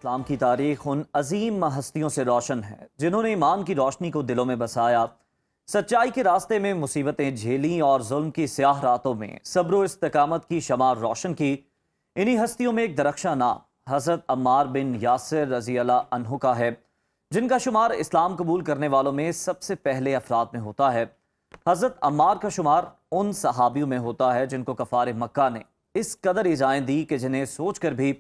اسلام کی تاریخ ان عظیم ہستیوں سے روشن ہے جنہوں نے ایمان کی روشنی کو دلوں میں بسایا، سچائی کے راستے میں مصیبتیں جھیلیں اور ظلم کی سیاہ راتوں میں صبر و استقامت کی شمع روشن کی۔ انہی ہستیوں میں ایک درخشاں نام حضرت عمار بن یاسر رضی اللہ عنہ کا ہے، جن کا شمار اسلام قبول کرنے والوں میں سب سے پہلے افراد میں ہوتا ہے۔ حضرت عمار کا شمار ان صحابیوں میں ہوتا ہے جن کو کفار مکہ نے اس قدر ایذائیں دی کہ جنہیں سوچ کر بھی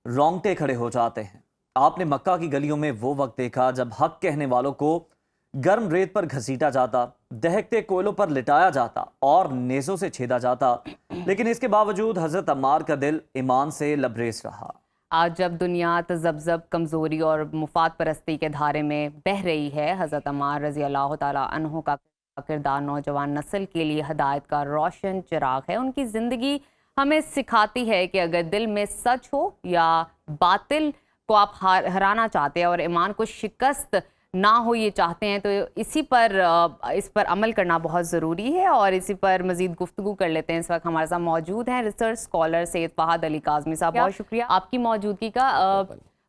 رونگٹے کھڑے ہو جاتے ہیں۔ آپ نے مکہ کی گلیوں میں وہ وقت دیکھا جب حق کہنے والوں کو گرم ریت پر گھسیٹا جاتا، دہکتے کوئلوں پر لٹایا جاتا اور نیزوں سے چھیدا جاتا، لیکن اس کے باوجود حضرت عمار کا دل ایمان سے لبریز رہا۔ آج جب دنیا تذبذب، کمزوری اور مفاد پرستی کے دھارے میں بہہ رہی ہے، حضرت عمار رضی اللہ تعالیٰ عنہ کا کردار نوجوان نسل کے لیے ہدایت کا روشن چراغ ہے۔ ان کی زندگی ہمیں سکھاتی ہے کہ اگر دل میں سچ ہو یا باطل کو آپ ہرانا چاہتے ہیں اور ایمان کو شکست نہ ہو یہ چاہتے ہیں تو اس پر عمل کرنا بہت ضروری ہے، اور اسی پر مزید گفتگو کر لیتے ہیں۔ اس وقت ہمارے ساتھ موجود ہیں ریسرچ اسکالر سید فہد علی کاظمی صاحب، بہت شکریہ آپ کی موجودگی کا۔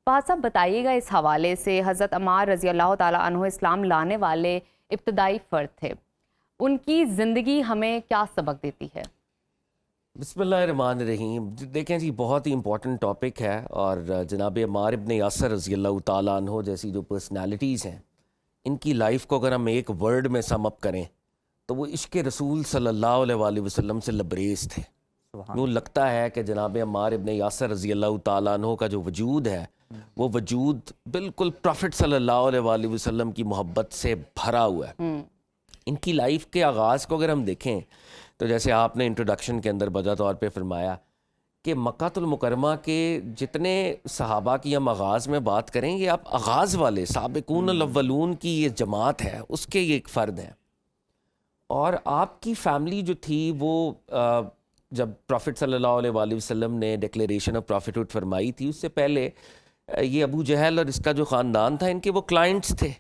فہد صاحب بتائیے گا اس حوالے سے، حضرت عمار رضی اللہ تعالیٰ عنہ اسلام لانے والے ابتدائی فرد تھے، ان کی زندگی ہمیں کیا سبق دیتی ہے؟ بسم اللہ الرحمن الرحیم۔ دیکھیں جی، بہت ہی امپورٹنٹ ٹاپک ہے، اور جناب عمار ابن یاسر رضی اللہ تعالیٰ عنہ جیسی جو پرسنالٹیز ہیں، ان کی لائف کو اگر ہم ایک ورڈ میں سم اپ کریں تو وہ عشق رسول صلی اللہ علیہ وآلہ وسلم سے لبریز تھے۔ یوں لگتا ہے کہ جناب عمار ابن یاسر رضی اللہ تعالیٰ عنہ کا جو وجود ہے وہ وجود بالکل پروفٹ صلی اللہ علیہ وآلہ وسلم کی محبت سے بھرا ہوا ہے۔ ان کی لائف کے آغاز کو اگر ہم دیکھیں تو جیسے آپ نے انٹروڈکشن کے اندر بجا طور پہ فرمایا کہ مکہ المکرمہ کے جتنے صحابہ کی ہم آغاز میں بات کریں، یہ آپ آغاز والے سابقون الاولون کی یہ جماعت ہے، اس کے یہ ایک فرد ہیں۔ اور آپ کی فیملی جو تھی وہ جب پروفٹ صلی اللہ علیہ وآلہ وسلم نے ڈکلیریشن آف پروفٹہڈ فرمائی تھی، اس سے پہلے یہ ابو جہل اور اس کا جو خاندان تھا، ان کے وہ کلائنٹس تھے۔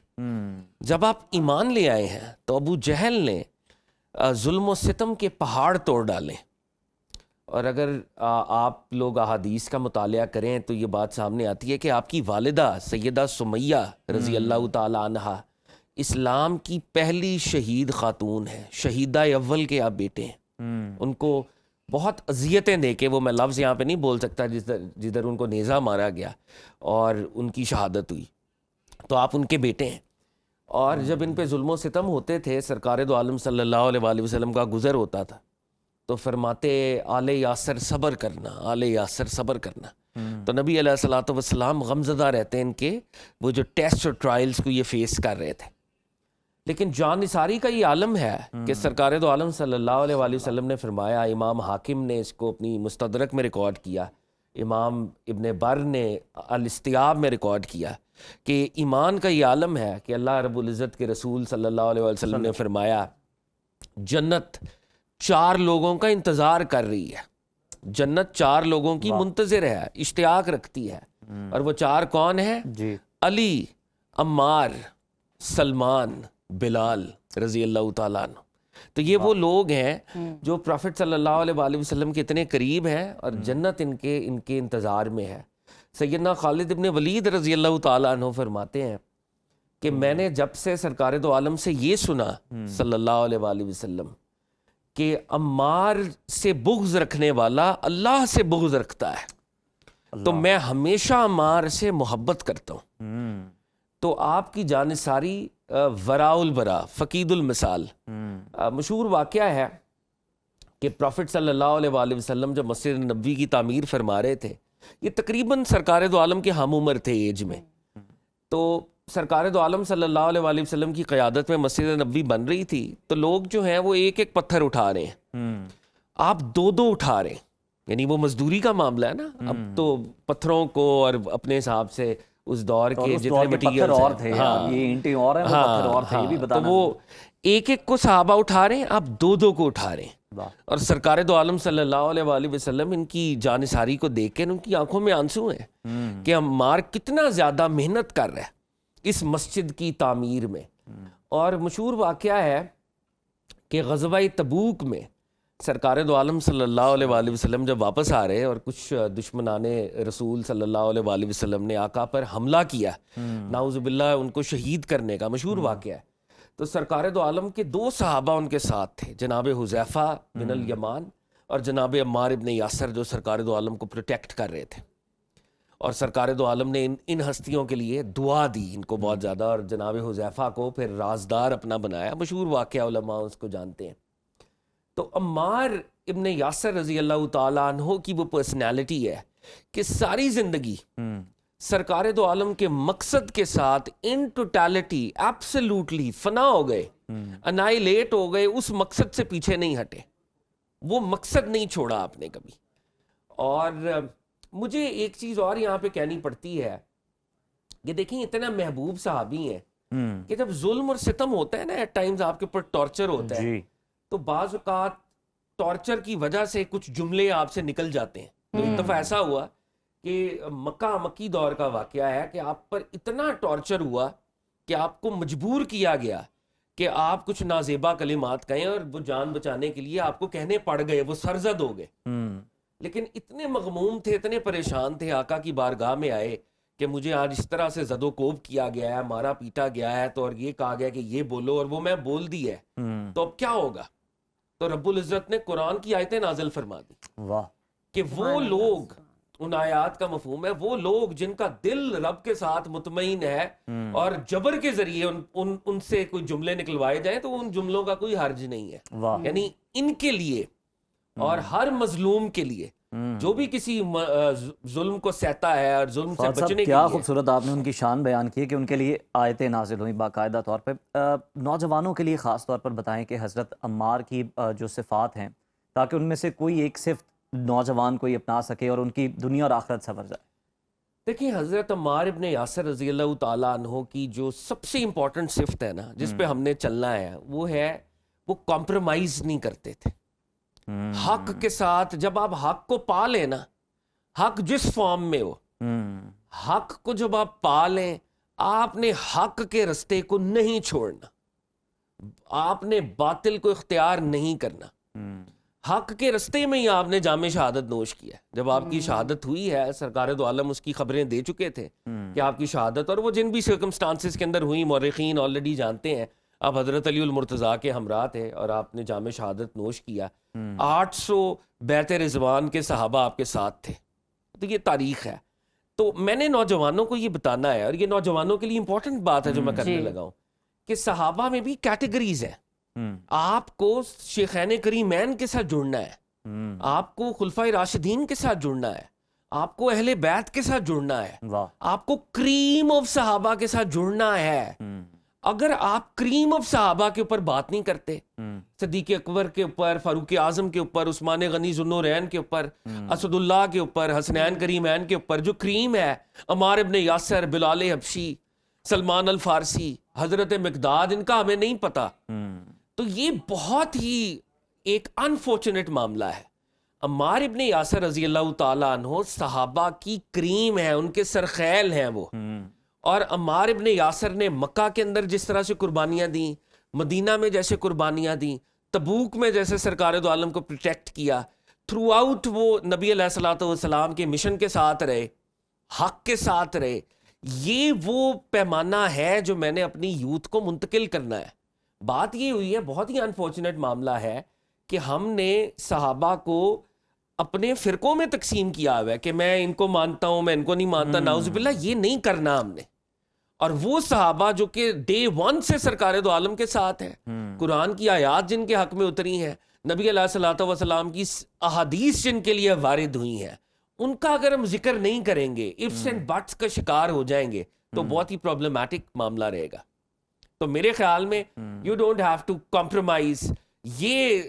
جب آپ ایمان لے آئے ہیں تو ابو جہل نے ظلم و ستم کے پہاڑ توڑ ڈالیں، اور اگر آپ لوگ احادیث کا مطالعہ کریں تو یہ بات سامنے آتی ہے کہ آپ کی والدہ سیدہ سمیہ رضی اللہ تعالی عنہا اسلام کی پہلی شہید خاتون ہے، شہیدہ اول کے آپ بیٹے ہیں۔ ان کو بہت اذیتیں دے کے، وہ میں لفظ یہاں پہ نہیں بول سکتا، جدھر ان کو نیزہ مارا گیا اور ان کی شہادت ہوئی، تو آپ ان کے بیٹے ہیں۔ اور جب ان پہ ظلم و ستم ہوتے تھے، سرکار دو عالم صلی اللہ علیہ وآلہ وسلم کا گزر ہوتا تھا تو فرماتے آل یاسر صبر کرنا، آل یاسر صبر کرنا۔ تو نبی علیہ الصلوۃ والسلام غمزدہ رہتے ہیں ان کے وہ جو ٹیسٹ اور ٹرائلز کو یہ فیس کر رہے تھے۔ لیکن جان نثاری کا یہ عالم ہے کہ سرکار دو عالم صلی اللہ علیہ وآلہ وسلم نے فرمایا، امام حاکم نے اس کو اپنی مستدرک میں ریکارڈ کیا، امام ابن بر نے الاستیاب میں ریکارڈ کیا کہ ایمان کا یہ عالم ہے کہ اللہ رب العزت کے رسول صلی اللہ علیہ وسلم نے فرمایا جنت 4 لوگوں کا انتظار کر رہی ہے، جنت 4 لوگوں کی منتظر ہے، اشتیاق رکھتی ہے، اور وہ 4 کون ہیں؟ علی، عمار، سلمان، بلال رضی اللہ تعالیٰ عنہ۔ تو یہ وہ لوگ ہیں جو پروفٹ صلی اللہ علیہ وآلہ وسلم کے اتنے قریب ہیں، اور جنت ان کے انتظار میں ہے۔ سیدنا خالد ابن ولید رضی اللہ تعالیٰ عنہ فرماتے ہیں کہ میں نے جب سے سرکار دو عالم سے یہ سنا صلی اللہ علیہ وآلہ وسلم کہ عمار سے بغض رکھنے والا اللہ سے بغض رکھتا ہے، تو میں ہمیشہ عمار سے محبت کرتا ہوں۔ تو آپ کی جانثاری وراء البراء، فقید المثال۔ مشہور واقعہ ہے کہ پروفٹ صلی اللہ علیہ وآلہ وسلم جب مسجد نبوی کی تعمیر فرما رہے تھے، یہ تقریباً سرکار دو عالم کے ہم عمر تھے ایج میں، تو سرکار دو عالم صلی اللہ علیہ وآلہ وسلم کی قیادت میں مسجد نبوی بن رہی تھی، تو لوگ جو ہیں وہ ایک ایک پتھر اٹھا رہے ہیں، آپ 2 اٹھا رہے ہیں، یعنی وہ مزدوری کا معاملہ ہے نا۔ اب تو پتھروں کو اور اپنے حساب سے اس دور کے جتنے مٹیریل اور تھے، تو وہ ایک ایک کو صحابہ اٹھا رہے ہیں، آپ 2 کو اٹھا رہے ہیں۔ اور سرکار دو عالم صلی اللہ علیہ وآلہ وسلم ان کی جانثاری کو دیکھ کے ان کی آنکھوں میں آنسو ہیں کہ عمار کتنا زیادہ محنت کر رہا ہے اس مسجد کی تعمیر میں۔ اور مشہور واقعہ ہے کہ غزوہ تبوک میں سرکار دو عالم صلی اللہ علیہ وآلہ وسلم جب واپس آ رہے اور کچھ دشمنان رسول صلی اللہ علیہ وآلہ وسلم نے آقا پر حملہ کیا، نعوذ باللہ ان کو شہید کرنے کا مشہور واقعہ ہے، تو سرکار دو عالم کے 2 صحابہ ان کے ساتھ تھے، جناب حذیفہ بن الیمان اور جناب عمار ابن یاسر، جو سرکار دو عالم کو پروٹیکٹ کر رہے تھے، اور سرکار دو عالم نے ان ہستیوں کے لیے دعا دی ان کو بہت زیادہ، اور جناب حذیفہ کو پھر رازدار اپنا بنایا، مشہور واقعہ، علماء اس کو جانتے ہیں۔ تو عمار ابن یاسر رضی اللہ تعالیٰ عنہ کی وہ پرسنالٹی ہے کہ ساری زندگی سرکار دو عالم کے مقصد کے ساتھ ان ٹوٹیلٹی ایبسلیوٹلی فنا ہو گئے، انائیلیٹ ہو گئے، اس مقصد سے پیچھے نہیں ہٹے، وہ مقصد نہیں چھوڑا آپ نے کبھی۔ اور مجھے ایک چیز اور یہاں پہ کہنی پڑتی ہے کہ دیکھیں اتنا محبوب صحابی ہیں کہ جب ظلم اور ستم ہوتا ہے نا، ایٹ ٹائمز آپ کے اوپر ٹارچر ہوتا ہے، تو بعض اوقات ٹارچر کی وجہ سے کچھ جملے آپ سے نکل جاتے ہیں۔ تو ایک دفعہ ایسا ہوا کہ مکی دور کا واقعہ ہے کہ آپ پر اتنا ٹارچر ہوا کہ آپ کو مجبور کیا گیا کہ آپ کچھ نازیبا کلمات کہیں، اور وہ جان بچانے کے لیے آپ کو کہنے پڑ گئے، وہ سرزد ہو گئے۔ لیکن اتنے مغموم تھے، اتنے پریشان تھے، آقا کی بارگاہ میں آئے کہ مجھے آج اس طرح سے زد و کوب کیا گیا ہے، مارا پیٹا گیا ہے، تو اور یہ کہا گیا کہ یہ بولو، اور وہ میں بول دی ہے، تو اب کیا ہوگا؟ تو رب العزت نے قرآن کی آیتیں نازل فرما دی کہ وہ لوگ، ان آیات کا مفہوم ہے وہ لوگ جن کا دل رب کے ساتھ مطمئن ہے اور جبر کے ذریعے ان سے کوئی جملے نکلوائے جائیں تو ان جملوں کا کوئی حرج نہیں ہے، یعنی ان کے لیے اور ہر مظلوم کے لیے جو بھی کسی ظلم کو سہتا ہے اور ظلم سے بچنے کے لیے۔ کیا خوبصورت آپ نے ان کی شان بیان کی ہے کہ ان کے لیے آیتیں نازل ہوئیں باقاعدہ طور پہ۔ نوجوانوں کے لیے خاص طور پر بتائیں کہ حضرت عمار کی جو صفات ہیں، تاکہ ان میں سے کوئی ایک صفت نوجوان کوئی اپنا سکے اور ان کی دنیا اور آخرت سنور جائے۔ دیکھیں حضرت عمار ابن یاسر رضی اللہ تعالیٰ عنہ کی جو سب سے امپورٹنٹ صفت ہے نا، جس پہ ہم نے چلنا ہے، وہ ہے وہ کمپرومائز نہیں کرتے تھے حق کے ساتھ۔ جب آپ حق کو پا لیں نا، حق جس فارم میں ہو، حق کو جب آپ پا لیں، آپ نے حق کے رستے کو نہیں چھوڑنا، آپ نے باطل کو اختیار نہیں کرنا، حق کے رستے میں ہی آپ نے جام شہادت نوش کیا۔ جب آپ کی شہادت ہوئی ہے، سرکار دو عالم اس کی خبریں دے چکے تھے کہ آپ کی شہادت، اور وہ جن بھی سرکمسٹانسز کے اندر ہوئی مورخین آلریڈی جانتے ہیں۔ آپ حضرت علی المرتضیٰ کے ہمراہ تھے اور آپ نے جام شہادت نوش کیا، 800 بیعت رضوان کے صحابہ آپ کے ساتھ تھے، تو یہ تاریخ ہے۔ تو میں نے نوجوانوں کو یہ بتانا ہے، اور یہ نوجوانوں کے لیے امپورٹنٹ بات ہے جو میں کرنے لگا ہوں، کہ صحابہ میں بھی کیٹیگریز ہیں۔ آپ کو شیخین کریمین کے ساتھ جڑنا ہے، آپ کو خلفائے راشدین کے ساتھ جڑنا ہے، آپ کو اہل بیت کے ساتھ جڑنا ہے، آپ کو کریم آف صحابہ کے ساتھ جڑنا ہے۔ اگر آپ کریم آف صحابہ کے اوپر بات نہیں کرتے، صدیق اکبر کے اوپر، فاروق اعظم کے اوپر، عثمان غنی ذوالنورین کے اوپر، اسد اللہ کے اوپر، حسنین کریمین کے اوپر، جو کریم ہے، عمار ابن یاسر، بلال حبشی، سلمان الفارسی، حضرت مقداد، ان کا ہمیں نہیں پتا، تو یہ بہت ہی ایک انفارچونیٹ معاملہ ہے۔ عمار ابن یاسر رضی اللہ تعالیٰ عنہ صحابہ کی کریم ہے، ان کے سرخیل ہیں وہ، اور عمار ابن یاسر نے مکہ کے اندر جس طرح سے قربانیاں دیں، مدینہ میں جیسے قربانیاں دیں، تبوک میں جیسے سرکار دو عالم کو پروٹیکٹ کیا، تھرو آؤٹ وہ نبی علیہ الصلوۃ والسلام کے مشن کے ساتھ رہے، حق کے ساتھ رہے۔ یہ وہ پیمانہ ہے جو میں نے اپنی یوتھ کو منتقل کرنا ہے۔ بات یہ ہوئی ہے، بہت ہی انفارچونیٹ معاملہ ہے کہ ہم نے صحابہ کو اپنے فرقوں میں تقسیم کیا ہوا ہے کہ میں ان کو مانتا ہوں، میں ان کو نہیں مانتا۔ نعوذ باللہ، یہ نہیں کرنا ہم نے۔ اور وہ صحابہ جو کہ ڈے 1 سے سرکار دو عالم کے ساتھ ہیں، قرآن کی آیات جن کے حق میں اتری ہیں، نبی علیہ الصلوۃ والسلام کی احادیث جن کے لیے وارد ہوئی ہیں، ان کا اگر ہم ذکر نہیں کریں گے، ifs and buts کا شکار ہو جائیں گے، تو بہت ہی پرابلمٹک معاملہ رہے گا۔ تو میرے خیال میں you don't have to compromise, یہ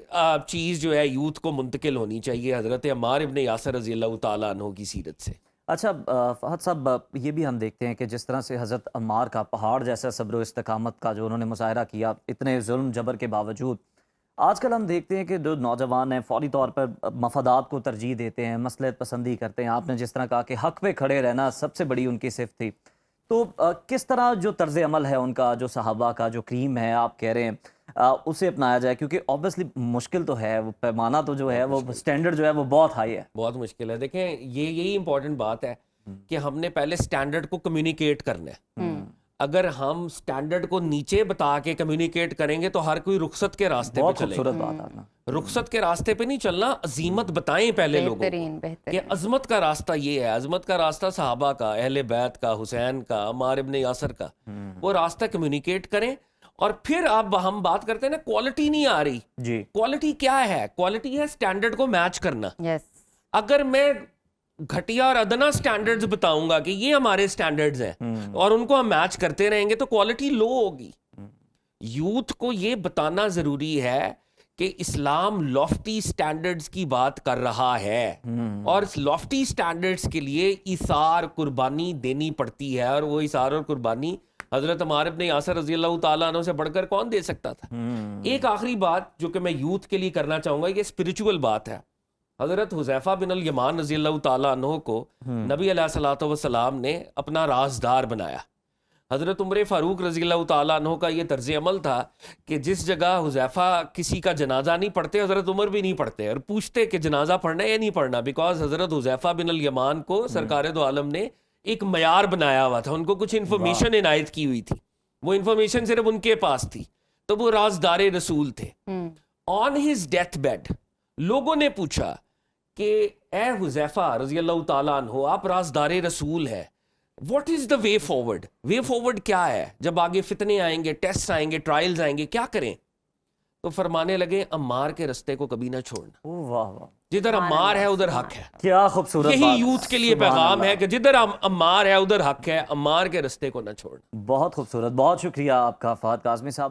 چیز جو ہے یوتھ کو منتقل ہونی چاہیے حضرت عمار ابن یاسر رضی اللہ تعالیٰ عنہ کی سیرت سے۔ اچھا فہد صاحب، یہ بھی ہم دیکھتے ہیں کہ جس طرح سے حضرت عمار کا پہاڑ جیسا صبر و استقامت کا جو انہوں نے مظاہرہ کیا اتنے ظلم جبر کے باوجود، آج کل ہم دیکھتے ہیں کہ جو نوجوان ہیں فوری طور پر مفادات کو ترجیح دیتے ہیں، مصلحت پسندی کرتے ہیں۔ آپ نے جس طرح کہا کہ حق پہ کھڑے رہنا سب سے بڑی ان کی صفت تھی، تو کس طرح جو طرز عمل ہے ان کا، جو صحابہ کا جو کریم ہے آپ کہہ رہے ہیں، اسے اپنایا جائے، کیونکہ آبویسلی مشکل تو ہے، وہ پیمانہ تو جو ہے وہ اسٹینڈرڈ جو ہے وہ بہت ہائی ہے. بہت مشکل ہے. دیکھیں یہی امپورٹنٹ بات ہے کہ ہم نے پہلے اسٹینڈرڈ کو کمیونیکیٹ کرنا ہے. اگر ہم اسٹینڈرڈ کو نیچے بتا کے کمیونیکیٹ کریں گے تو ہر کوئی رخصت کے راستے پہ بہت چلے خوبصورت گا. بات آپ نے. رخصت کے راستے پہ نہیں چلنا، عظیمت بتائیں پہلے لوگوں بہترین کو بہترین. کہ عظمت کا راستہ یہ ہے. عظمت کا راستہ صحابہ کا، اہل بیت کا، حسین کا، عمار ابن یاسر کا. وہ راستہ کمیونیکیٹ کریں. اور پھر اب ہم بات کرتے ہیں نا کوالٹی نہیں آ رہی. جی کوالٹی کیا ہے؟ کوالٹی ہے اسٹینڈرڈ کو میچ کرنا. یس. اگر میں گھٹیا اور ادنا سٹینڈرڈز بتاؤں گا کہ یہ ہمارے سٹینڈرڈز ہیں اور ان کو ہم میچ کرتے رہیں گے تو کوالٹی لو ہوگی. یوتھ کو یہ بتانا ضروری ہے کہ اسلام لافٹی سٹینڈرڈز کی بات کر رہا ہے اور لافٹی سٹینڈرڈز کے لیے ایثار قربانی دینی پڑتی ہے، اور وہ ایثار اور قربانی حضرت عمار ابن یاسر رضی اللہ تعالیٰ عنہ سے بڑھ کر کون دے سکتا تھا. ایک آخری بات جو کہ میں یوتھ کے لیے کرنا چاہوں گا، یہ اسپریچول بات ہے. حضرت حذیفہ بن الیمان رضی اللہ تعالیٰ عنہ کو نبی علیہ الصلوۃ والسلام نے اپنا رازدار بنایا. حضرت عمر فاروق رضی اللہ تعالیٰ عنہ کا یہ طرز عمل تھا کہ جس جگہ حذیفہ کسی کا جنازہ نہیں پڑھتے، حضرت عمر بھی نہیں پڑھتے اور پوچھتے کہ جنازہ پڑھنا ہے یا نہیں پڑھنا، بیکاز حضرت حذیفہ بن الیمان کو سرکار دو عالم نے ایک معیار بنایا ہوا تھا. ان کو کچھ انفارمیشن عنایت کی ہوئی تھی، وہ انفارمیشن صرف ان کے پاس تھی، تو وہ رازدار رسول تھے. آن ہز ڈیتھ بیڈ لوگوں نے پوچھا کہ اے حذیفہ رضی اللہ تعالیٰ عنہ، آپ رازدار رسول ہے، what is the way forward? Way forward کیا ہے؟ جب آگے فتنے آئیں گے، ٹیسٹ آئیں گے، ٹرائلز آئیں گے، کیا کریں؟ تو فرمانے لگے عمار کے رستے کو کبھی نہ چھوڑنا. واہ واہ، جدھر عمار ہے ادھر حق ہے. کیا خوبصورت یہی بات. یوتھ کے لیے سبحان پیغام اللہ. ہے کہ جدھر عمار ہے ادھر حق ہے، عمار کے رستے کو نہ چھوڑنا. بہت خوبصورت. بہت شکریہ آپ کا فہد کاظمی صاحب.